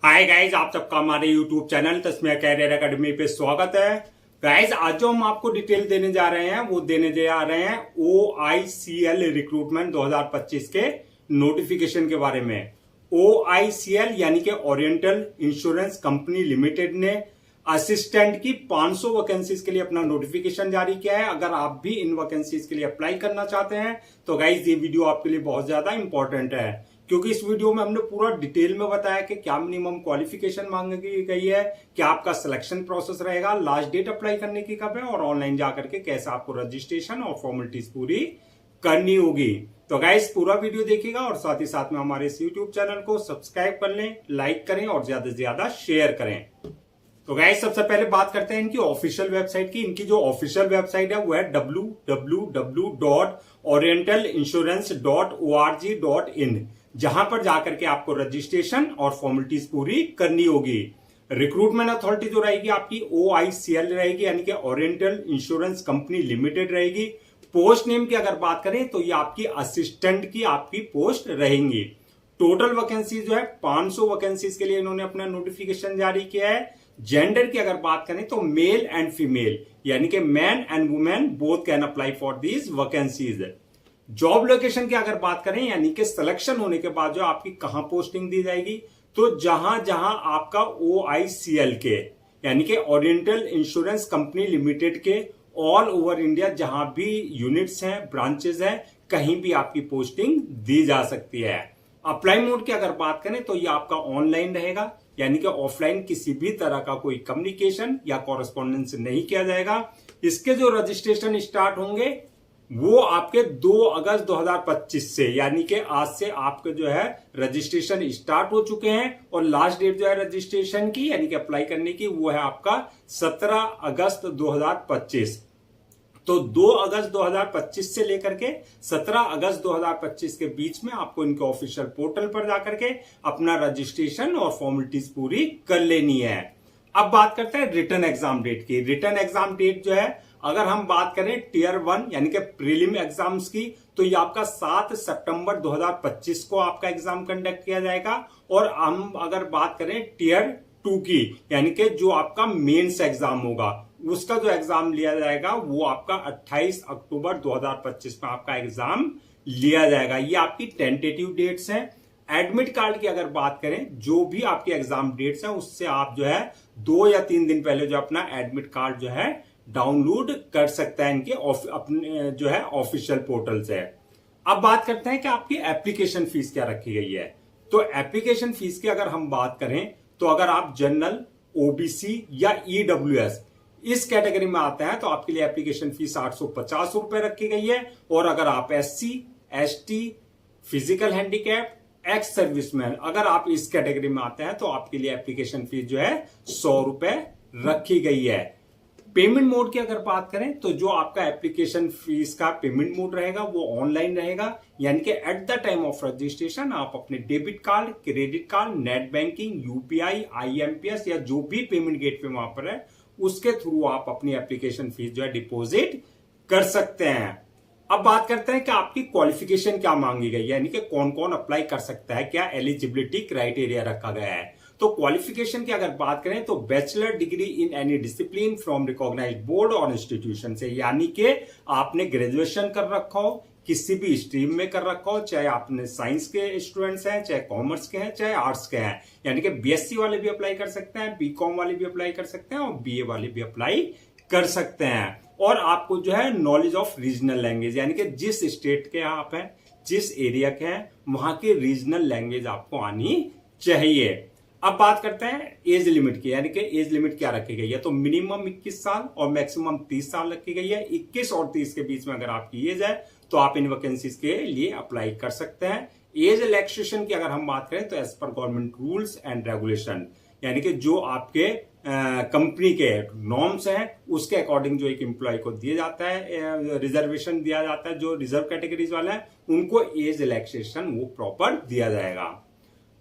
Hi guys, आप सबका हमारे YouTube channel Tasmiya career academy पे स्वागत है। गाइज, आज जो हम आपको डिटेल देने जा रहे हैं वो देने जा रहे हैं OICL रिक्रूटमेंट 2025 के नोटिफिकेशन के बारे में। OICL यानी कि ओरिएंटल इंश्योरेंस कंपनी लिमिटेड ने असिस्टेंट की 500 वैकेंसीज के लिए अपना नोटिफिकेशन जारी किया है। अगर आप भी इन वैकेंसीज के लिए अप्लाई करना चाहते हैं तो गाइज ये वीडियो आपके लिए बहुत ज्यादा इंपॉर्टेंट है, क्योंकि इस वीडियो में हमने पूरा डिटेल में बताया कि क्या मिनिमम क्वालिफिकेशन मांगी गई है, क्या आपका सिलेक्शन प्रोसेस रहेगा, लास्ट डेट अप्लाई करने की कब है और ऑनलाइन जाकर के कैसे आपको रजिस्ट्रेशन और फॉर्मेलिटीज पूरी करनी होगी। तो गाइस पूरा वीडियो देखिएगा और साथ ही साथ में हमारे इस यूट्यूब चैनल को सब्सक्राइब कर लें, लाइक करें और ज्यादा से ज्यादा शेयर करें। तो गाइस सबसे पहले बात करते हैं इनकी ऑफिशियल वेबसाइट की। इनकी जो ऑफिशियल वेबसाइट है वो है www.orientalinsurance.org.in, जहां पर जाकर के आपको रजिस्ट्रेशन और फॉर्मेलिटीज पूरी करनी होगी। रिक्रूटमेंट अथॉरिटी जो रहेगी आपकी OICL रहेगी, यानी कि ओरिएंटल इंश्योरेंस कंपनी लिमिटेड रहेगी। पोस्ट नेम की अगर बात करें तो ये आपकी असिस्टेंट की आपकी पोस्ट रहेंगी। टोटल वैकेंसी जो है 500 वैकेंसीज के लिए इन्होंने अपना नोटिफिकेशन जारी किया है। जेंडर की अगर बात करें तो मेल एंड फीमेल, यानी कि man and women both can apply for these vacancies. Job location की अगर बात करें, यानी कि सिलेक्शन होने के बाद जो आपकी कहां पोस्टिंग दी जाएगी, तो जहां जहां आपका OICL के यानी कि ओरिएंटल इंश्योरेंस कंपनी लिमिटेड के ऑल ओवर इंडिया जहां भी यूनिट्स हैं, ब्रांचेस हैं, कहीं भी आपकी पोस्टिंग दी जा सकती है। अप्लाई मोड की अगर बात करें तो ये आपका ऑनलाइन रहेगा, यानी कि ऑफलाइन किसी भी तरह का कोई कम्युनिकेशन या कॉरेस्पॉन्डेंस नहीं किया जाएगा। इसके जो रजिस्ट्रेशन स्टार्ट होंगे वो आपके 2 अगस्त 2025 से, यानी कि आज से आपके जो है रजिस्ट्रेशन स्टार्ट हो चुके हैं और लास्ट डेट जो है रजिस्ट्रेशन की यानी कि अप्लाई करने की वो है आपका 17 अगस्त 2025। तो 2 अगस्त 2025 से लेकर के 17 अगस्त 2025 के बीच में आपको इनके ऑफिशियल पोर्टल पर जाकर के अपना रजिस्ट्रेशन और फॉर्मेलिटीज पूरी कर लेनी है। अब बात करते हैं रिटन एग्जाम डेट की। रिटन एग्जाम डेट जो है, अगर हम बात करें टियर 1 यानी कि प्रीलिम एग्जाम्स की, तो ये आपका 7 सितंबर 2025 को आपका एग्जाम कंडक्ट किया जाएगा। और हम अगर बात करें टियर 2 की, यानी कि जो आपका मेंस एग्जाम होगा, उसका जो एग्जाम लिया जाएगा वो आपका 28 अक्टूबर 2025 में आपका एग्जाम लिया जाएगा। ये आपकी टेंटेटिव डेट्स हैं। एडमिट कार्ड की अगर बात करें, जो भी आपके एग्जाम डेट्स हैं उससे आप जो है 2 या 3 दिन पहले जो अपना एडमिट कार्ड जो है डाउनलोड कर सकता है इनके अपने जो है ऑफिशियल पोर्टल से। अब बात करते हैं कि आपकी एप्लीकेशन फीस क्या रखी गई है। तो एप्लीकेशन फीस की अगर हम बात करें तो अगर आप जनरल, OBC या EWS इस कैटेगरी में आते हैं तो आपके लिए एप्लीकेशन फीस 850 रुपए रखी गई है। और अगर आप SC, ST, physical handicap, ex serviceman, अगर आप इस कैटेगरी में आते हैं तो आपके लिए एप्लीकेशन फीस जो है 100 रुपए रखी गई है। पेमेंट मोड की अगर बात करें तो जो आपका एप्लीकेशन फीस का पेमेंट मोड रहेगा वो ऑनलाइन रहेगा, यानी कि at the time of registration आप अपने debit card, credit card, net banking, UPI, IMPS या जो भी पेमेंट गेटवे वहां पर है उसके थ्रू आप अपनी एप्लीकेशन फीस जो है डिपॉजिट कर सकते हैं। अब बात करते हैं कि आपकी क्वालिफिकेशन क्या मांगी गई है, यानी कि कौन कौन अप्लाई कर सकता है, क्या एलिजिबिलिटी क्राइटेरिया रखा गया है। तो क्वालिफिकेशन की अगर बात करें तो bachelor degree in any discipline from recognised board और इंस्टीट्यूशन से, यानी कि आपने ग्रेजुएशन कर रखा हो, किसी भी स्ट्रीम में कर रखा हो, चाहे आपने साइंस के स्टूडेंट्स हैं, चाहे कॉमर्स के हैं, चाहे आर्ट्स के हैं, यानी कि BSc वाले भी अप्लाई कर सकते हैं, BCom वाले भी अप्लाई कर सकते हैं और BA वाले भी अप्लाई कर सकते हैं। और आपको जो है नॉलेज ऑफ रीजनल लैंग्वेज, यानी कि जिस स्टेट के आप हैं, जिस एरिया के हैं, वहां की रीजनल लैंग्वेज आपको आनी चाहिए। अब बात करते हैं एज लिमिट की, यानी कि एज लिमिट क्या रखी गई है। तो मिनिमम 21 साल और मैक्सिमम 30 साल रखी गई है। 21 और 30 के बीच में अगर आपकी एज है तो आप इन वैकेंसीज के लिए अप्लाई कर सकते हैं। एज रिलैक्सेशन की अगर हम बात करें तो as per government rules and regulation, यानी कि जो आपके कंपनी के नॉर्म्स हैं उसके अकॉर्डिंग जो एक एम्प्लॉय को दिया जाता है, रिजर्वेशन दिया जाता है, जो रिजर्व कैटेगरीज वाले हैं उनको एज रिलैक्सेशन वो प्रॉपर दिया जाएगा।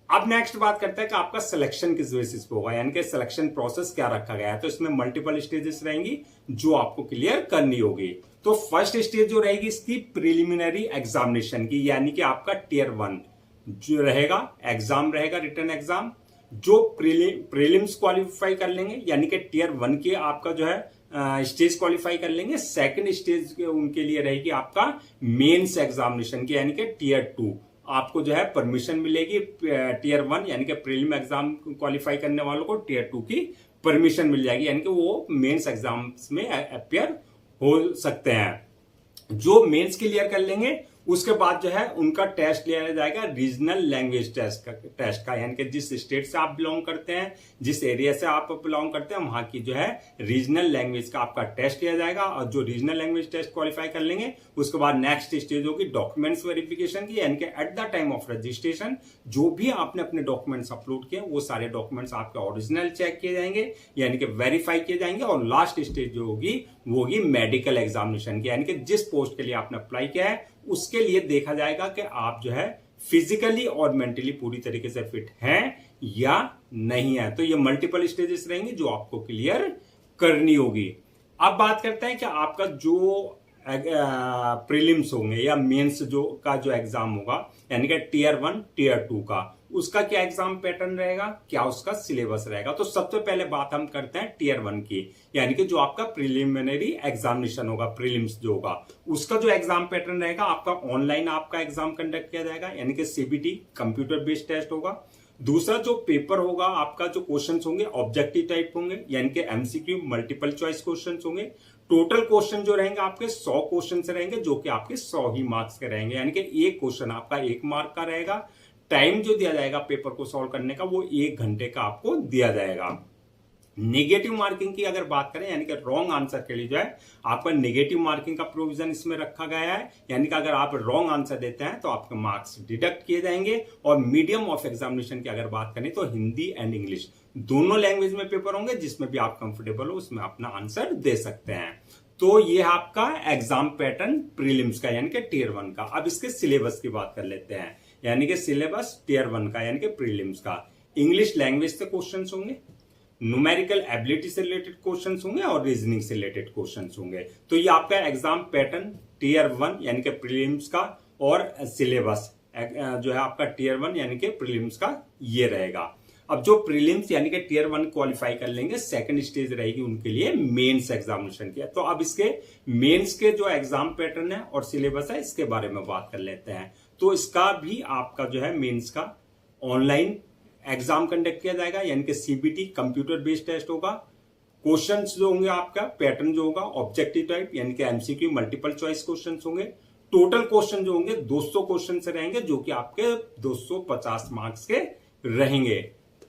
अब नेक्स्ट बात करते हैं कि आपका सिलेक्शन किस बेसिस पे होगा, यानी कि सिलेक्शन प्रोसेस क्या रखा गया है। तो इसमें मल्टीपल स्टेजेस रहेंगी जो आपको क्लियर करनी होगी। तो फर्स्ट स्टेज जो रहेगी इसकी प्रिलिमिनरी एग्जामिनेशन की, यानी कि आपका टियर 1 जो रहेगा एग्जाम रहेगा, रिटन एग्जाम। जो प्रीलिम्स क्वालिफाई कर लेंगे यानी कि टियर 1 के आपका जो है स्टेज क्वालिफाई कर लेंगे, सेकंड स्टेज उनके लिए रहेगी आपका मेंस एग्जामिनेशन की यानी कि टियर 2। आपको जो है परमिशन मिलेगी टियर 1 यानी कि प्रीलिम एग्जाम क्वालिफाई करने वालों को टियर 2 की परमिशन मिल जाएगी, यानी कि वो मेंस एग्जाम्स में अपियर हो सकते हैं। जो मेंस क्लियर कर लेंगे उसके बाद जो है उनका टेस्ट लिया जाएगा रीजनल लैंग्वेज टेस्ट का यानी कि जिस स्टेट से आप बिलोंग करते हैं, जिस एरिया से आप बिलोंग करते हैं, वहां की जो है रीजनल लैंग्वेज का आपका टेस्ट लिया जाएगा। और जो रीजनल लैंग्वेज टेस्ट क्वालिफाई कर लेंगे उसके बाद नेक्स्ट स्टेज होगी डॉक्यूमेंट्स वेरिफिकेशन की, यानी कि at the time of registration जो भी आपने अपने डॉक्यूमेंट्स अपलोड किए वो सारे डॉक्यूमेंट्स आपके ओरिजिनल चेक किए जाएंगे यानी कि वेरीफाई किए जाएंगे। और लास्ट स्टेज जो होगी वो होगी मेडिकल एग्जामिनेशन की, यानी कि जिस पोस्ट के लिए आपने अप्लाई किया है उसके लिए देखा जाएगा कि आप जो है फिजिकली और मेंटली पूरी तरीके से फिट हैं या नहीं है। तो ये मल्टीपल स्टेजेस रहेंगी जो आपको क्लियर करनी होगी। अब बात करते हैं कि आपका जो प्रीलिम्स होंगे या मेंस जो एग्जाम होगा यानी कि टियर 1 टियर 2 का, उसका क्या एग्जाम पैटर्न रहेगा, क्या उसका सिलेबस रहेगा। तो सबसे पहले बात हम करते हैं टियर 1 की, यानी कि जो आपका प्रिलिमिनरी एग्जामिनेशन होगा, प्रीलिम्स जो होगा उसका जो एग्जाम पैटर्न रहेगा, आपका ऑनलाइन आपका एग्जाम कंडक्ट किया जाएगा यानी कि सीबीटी कंप्यूटर बेस्ड टेस्ट होगा। दूसरा जो पेपर होगा आपका, जो क्वेश्चंस होंगे ऑब्जेक्टिव टाइप होंगे यानी कि एमसीक्यू मल्टीपल चॉइस क्वेश्चंस होंगे। टोटल क्वेश्चन जो रहेंगे आपके 100 क्वेश्चन से रहेंगे जो कि आपके 100 ही मार्क्स के रहेंगे, यानी कि एक क्वेश्चन आपका 1 मार्क का रहेगा। टाइम जो दिया जाएगा पेपर को सॉल्व करने का वो 1 घंटे का आपको दिया जाएगा। नेगेटिव मार्किंग की अगर बात करें यानी कि रॉन्ग आंसर के लिए जो है आपका नेगेटिव मार्किंग का प्रोविजन इसमें रखा गया है, यानी कि अगर आप रॉन्ग आंसर देते हैं तो आपके मार्क्स डिडक्ट किए जाएंगे। और मीडियम ऑफ एग्जामिनेशन की अगर बात करें तो हिंदी एंड इंग्लिश दोनों लैंग्वेज में पेपर होंगे, जिसमें भी आप कंफर्टेबल हो उसमें अपना आंसर दे सकते हैं। तो ये आपका एग्जाम पैटर्न प्रीलिम्स का यानी कि टियर 1 का। अब इसके सिलेबस की बात कर लेते हैं, यानी कि सिलेबस टियर 1 का यानी कि प्रीलिम्स का। इंग्लिश लैंग्वेज से क्वेश्चंस होंगे, न्यूमेरिकल एबिलिटी से रिलेटेड क्वेश्चंस होंगे और रीजनिंग से रिलेटेड क्वेश्चंस होंगे। तो ये आपका एग्जाम पैटर्न टियर 1 यानी कि प्रीलिम्स का और सिलेबस जो है आपका टियर 1 यानी कि प्रीलिम्स का ये रहेगा। अब जो प्रीलिम्स यानी कि टियर 1 क्वालिफाई कर लेंगे, सेकंड स्टेज रहेगी उनके लिए मेंस एग्जामिनेशन की। तो अब इसके मेंस के जो एग्जाम पैटर्न है और सिलेबस है इसके बारे में बात कर लेते हैं। तो इसका भी आपका जो है मेंस का ऑनलाइन एग्जाम कंडक्ट किया जाएगा यानी कि सीबीटी कंप्यूटर बेस्ड टेस्ट होगा। क्वेश्चंस जो होंगे आपका पैटर्न जो होगा ऑब्जेक्टिव टाइप यानी कि एमसीक्यू मल्टीपल चॉइस क्वेश्चंस होंगे। टोटल क्वेश्चन जो होंगे 200 क्वेश्चन से रहेंगे जो कि आपके 250 मार्क्स के रहेंगे।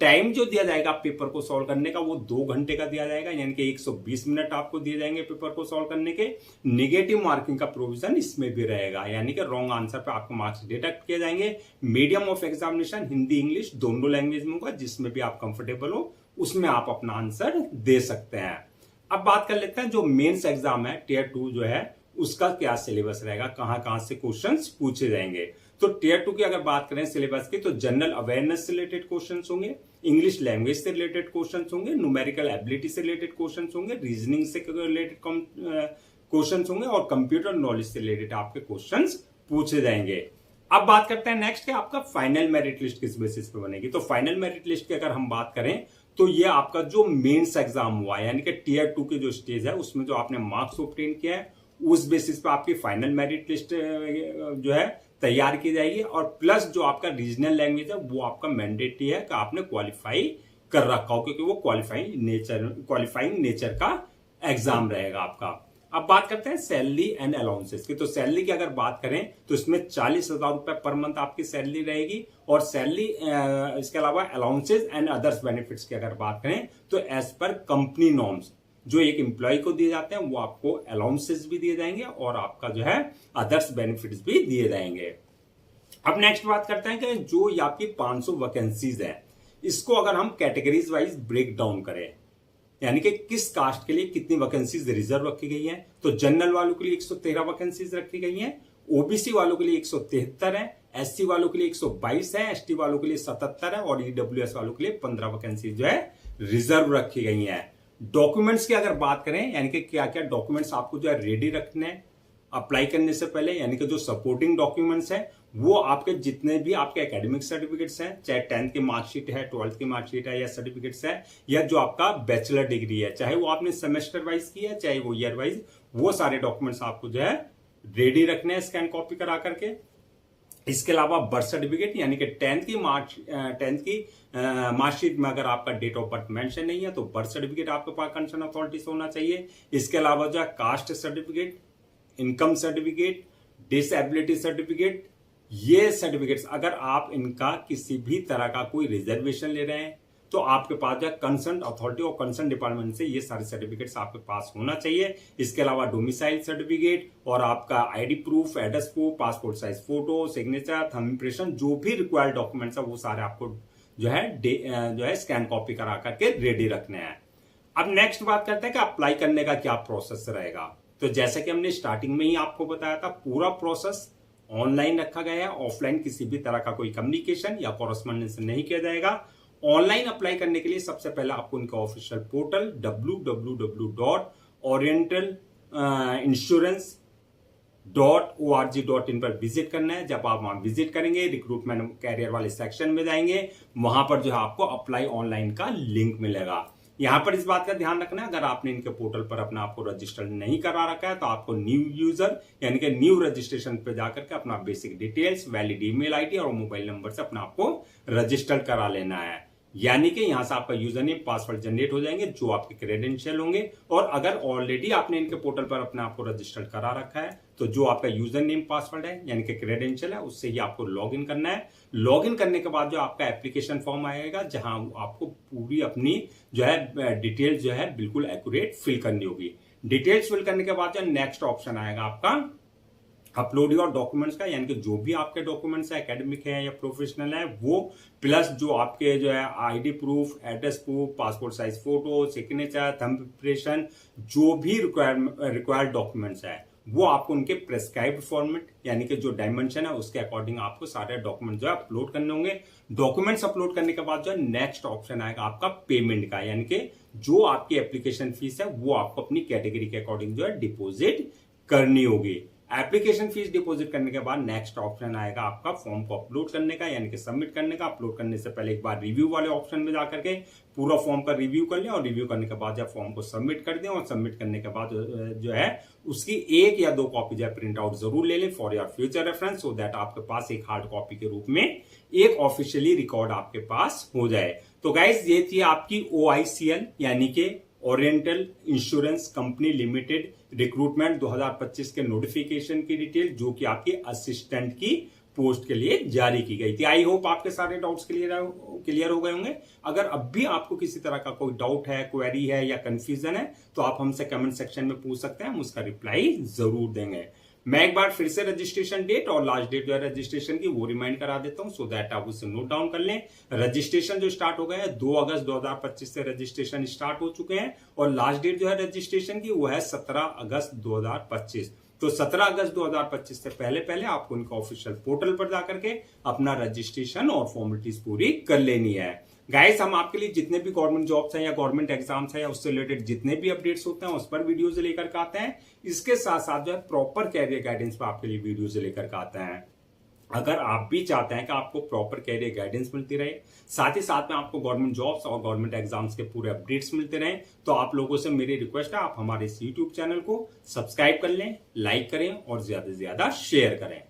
टाइम जो दिया जाएगा पेपर को सॉल्व करने का वो 2 घंटे का दिया जाएगा यानी कि 120 मिनट आपको दिए जाएंगे पेपर को सॉल्व करने के। नेगेटिव मार्किंग का प्रोविजन इसमें भी रहेगा यानी कि रॉन्ग आंसर पे आपको मार्क्स डिडक्ट किए जाएंगे। Medium of examination Hindi English दोनों लैंग्वेज में होगा, जिसमें भी आप कंफर्टेबल हो उसमें आप अपना आंसर दे सकते हैं। अब बात कर लेते हैं जो मेंस एग्जाम है टियर 2 जो है उसका क्या सिलेबस रहेगा, कहां से क्वेश्चंस पूछे जाएंगे। तो टियर 2 की अगर बात करें सिलेबस की तो जनरल अवेयरनेस से रिलेटेड क्वेश्चंस होंगे, इंग्लिश लैंग्वेज से रिलेटेड क्वेश्चंस होंगे, न्यूमेरिकल एबिलिटी से रिलेटेड क्वेश्चंस होंगे, रीजनिंग से रिलेटेड क्वेश्चंस होंगे और कंप्यूटर नॉलेज से रिलेटेड आपके क्वेश्चंस पूछे जाएंगे। अब बात करते हैं नेक्स्ट कि आपका फाइनल मेरिट लिस्ट किस बेसिस पे बनेगी। तो फाइनल मेरिट लिस्ट की अगर हम बात करें तो ये आपका जो मेंस एग्जाम हुआ यानी कि टियर 2 के जो स्टेज है उसमें जो आपने मार्क्स ऑब्टेन किया है उस बेसिस पे आपकी फाइनल मेरिट लिस्ट जो है तैयार की जाएगी। और प्लस जो आपका रीजनल लैंग्वेज है वो आपका मैंडेटरी है कि आपने क्वालिफाई कर रखा हो, क्योंकि वो क्वालिफाइंग नेचर का एग्जाम रहेगा आपका। अब बात करते हैं सैलरी एंड अलाउंसेस की। तो सैलरी की अगर बात करें तो इसमें 40,000 रुपए पर मंथ आपकी सैलरी रहेगी। और सैलरी इसके अलावा अलाउंसेस एंड अदर्स बेनिफिट्स की अगर बात करें तो एज पर कंपनी नॉर्म्स जो एक एम्प्लॉय को दिए जाते हैं वो आपको अलाउंसेस भी दिए जाएंगे और आपका जो है अदर्स बेनिफिट्स भी दिए जाएंगे। अब नेक्स्ट बात करते हैं कि जो ये आपकी 500 वैकेंसीज है इसको अगर हम कैटेगरीज वाइज ब्रेक डाउन करें यानी कि किस कास्ट के लिए कितनी वैकेंसीज रिजर्व रखी गई है। तो जनरल वालों के लिए 113 वैकेंसीज रखी गई हैं, ओबीसी वालों के लिए 173 है, एससी वालों के लिए 122 है, एसटी वालों के लिए 77 है और ईडब्ल्यूएस वालों के लिए 15 वैकेंसीज जो है रिजर्व रखी गई है। डॉक्यूमेंट्स की अगर बात करें यानी कि क्या क्या डॉक्यूमेंट्स आपको जो है रेडी रखने हैं अप्लाई करने से पहले, यानी कि जो सपोर्टिंग डॉक्यूमेंट्स है वो आपके जितने भी आपके एकेडमिक सर्टिफिकेट्स हैं, चाहे 10th की मार्कशीट है, 12th की मार्कशीट है या सर्टिफिकेट्स है, या जो आपका बैचलर डिग्री है, चाहे वो आपने सेमेस्टर वाइज की है चाहे वो ईयर वाइज, वो सारे डॉक्यूमेंट्स आपको जो है रेडी रखने हैं स्कैन कॉपी करा करके। इसके अलावा बर्थ सर्टिफिकेट यानी कि 10th की मार्कशीट में अगर आपका डेट ऑफ बर्थ मेंशन नहीं है तो बर्थ सर्टिफिकेट आपके पास कंसर्न अथॉरिटी से होना चाहिए। इसके अलावा जो है caste certificate, income certificate, disability certificate, ये सर्टिफिकेट्स अगर आप इनका किसी भी तरह का कोई रिजर्वेशन ले रहे हैं तो आपके पास जो कंसर्न अथॉरिटी और कंसर्न डिपार्टमेंट से ये सारे सर्टिफिकेट्स आपके पास होना चाहिए। इसके अलावा डोमिसाइल सर्टिफिकेट और आपका ID proof, address proof, passport size photo, signature, thumb impression, जो भी रिक्वायर्ड डॉक्यूमेंट्स है वो सारे आपको जो है स्कैन कॉपी करा करके रेडी रखने हैं। अब नेक्स्ट बात करते हैं कि अप्लाई करने का क्या प्रोसेस रहेगा। तो जैसे कि हमने स्टार्टिंग में ही आपको बताया था, पूरा प्रोसेस ऑनलाइन रखा गया है, ऑफलाइन किसी भी तरह का कोई कम्युनिकेशन या कॉरेस्पॉन्डेंस नहीं किया जाएगा। ऑनलाइन अप्लाई करने के लिए सबसे पहले आपको इनका ऑफिशियल पोर्टल www.orientalinsurance.org.in पर विजिट करना है। जब आप वहां विजिट करेंगे, रिक्रूटमेंट कैरियर वाले सेक्शन में जाएंगे, वहां पर जो है आपको अप्लाई ऑनलाइन का लिंक मिलेगा। यहां पर इस बात का ध्यान रखना है, अगर आपने इनके पोर्टल पर अपना आपको रजिस्टर नहीं करा रखा है तो आपको न्यू यूजर यानी कि न्यू रजिस्ट्रेशन पे जाकर के अपना basic details, valid email ID और मोबाइल नंबर से अपना आपको रजिस्टर करा लेना है। यानी कि यहां से आपका यूजर नेम, पासवर्ड जनरेट हो जाएंगे जो आपके क्रेडेंशियल होंगे। और अगर ऑलरेडी आपने इनके पोर्टल पर अपने आपको रजिस्टर्ड करा रखा है तो जो आपका यूजर नेम पासवर्ड है यानी कि क्रेडेंशियल है, उससे ही आपको लॉगिन करना है। लॉगिन करने के बाद जो आपका एप्लीकेशन फॉर्म आएगा जहां आपको पूरी अपनी जो है डिटेल्स जो है बिल्कुल एक्यूरेट फिल करनी होगी। डिटेल्स फिल करने के बाद जो नेक्स्ट ऑप्शन आएगा आपका अपलोड योर डॉक्यूमेंट्स का, यानी कि जो भी आपके डॉक्यूमेंट्स है, एकेडमिक है या प्रोफेशनल है, वो प्लस जो आपके जो है ID proof, address proof, passport size photo, signature, thumb impression, जो भी रिक्वायर्ड डॉक्यूमेंट्स है वो आपको उनके प्रेस्क्राइब्ड फॉर्मेट यानी कि जो डायमेंशन है उसके अकॉर्डिंग आपको सारे डॉक्यूमेंट जो है अपलोड करने होंगे। डॉक्यूमेंट्स अपलोड करने के बाद जो है नेक्स्ट ऑप्शन आएगा आपका पेमेंट का, यानी कि जो आपकी एप्लीकेशन फीस है वो आपको अपनी कैटेगरी के अकॉर्डिंग जो है डिपोजिट करनी होगी। एप्लीकेशन फीस डिपॉजिट करने के बाद नेक्स्ट ऑप्शन आएगा आपका फॉर्म को अपलोड करने का यानी कि सबमिट करने का। अपलोड करने से पहले एक बार रिव्यू वाले ऑप्शन में जाकर के पूरा फॉर्म का रिव्यू कर लें और रिव्यू करने के बाद जब फॉर्म को सबमिट कर दें और सबमिट करने के बाद जो है उसकी 1 या 2 कॉपी जो है प्रिंट आउट जरूर ले लें for your future reference, so that आपके पास एक हार्ड कॉपी के रूप में एक ऑफिशियली रिकॉर्ड आपके पास हो जाए। तो गाइज ये थी आपकी OICL यानी कि oriental insurance company limited recruitment 2025 के नोटिफिकेशन की डिटेल, जो कि आपके असिस्टेंट की पोस्ट के लिए जारी की गई थी। आई होप आपके सारे डाउट्स क्लियर हो गए होंगे। अगर अब भी आपको किसी तरह का कोई डाउट है, क्वेरी है या कंफ्यूजन है तो आप हमसे कमेंट सेक्शन में पूछ सकते हैं, हम उसका रिप्लाई जरूर देंगे। मैं एक बार फिर से रजिस्ट्रेशन डेट और लास्ट डेट जो है रजिस्ट्रेशन की वो रिमाइंड करा देता हूं, सो दैट आप उसे नोट डाउन कर लें। रजिस्ट्रेशन जो स्टार्ट हो गया है 2 अगस्त 2025 से रजिस्ट्रेशन स्टार्ट हो चुके हैं और लास्ट डेट जो है रजिस्ट्रेशन की वो है 17 अगस्त 2025। तो 17 अगस्त 2025 से पहले आपको इनका ऑफिशियल पोर्टल पर जाकर के अपना रजिस्ट्रेशन और फॉर्मेलिटीज पूरी कर लेनी है। गाइस, हम आपके लिए जितने भी गवर्नमेंट जॉब्स हैं या गवर्नमेंट एग्जाम्स हैं या उससे रिलेटेड जितने भी अपडेट्स होते हैं उस पर वीडियोज लेकर के आते हैं। इसके साथ साथ जो है प्रॉपर कैरियर गाइडेंस पर आपके लिए वीडियोज लेकर के आते हैं। अगर आप भी चाहते हैं कि आपको प्रॉपर कैरियर गाइडेंस मिलती रहे, साथ ही साथ में आपको गवर्नमेंट जॉब्स और गवर्नमेंट एग्जाम्स के पूरे अपडेट्स मिलते रहें, तो आप लोगों से मेरी रिक्वेस्ट है आप हमारे इस यूट्यूब चैनल को सब्सक्राइब कर लें, लाइक करें और ज्यादा से ज्यादा शेयर करें।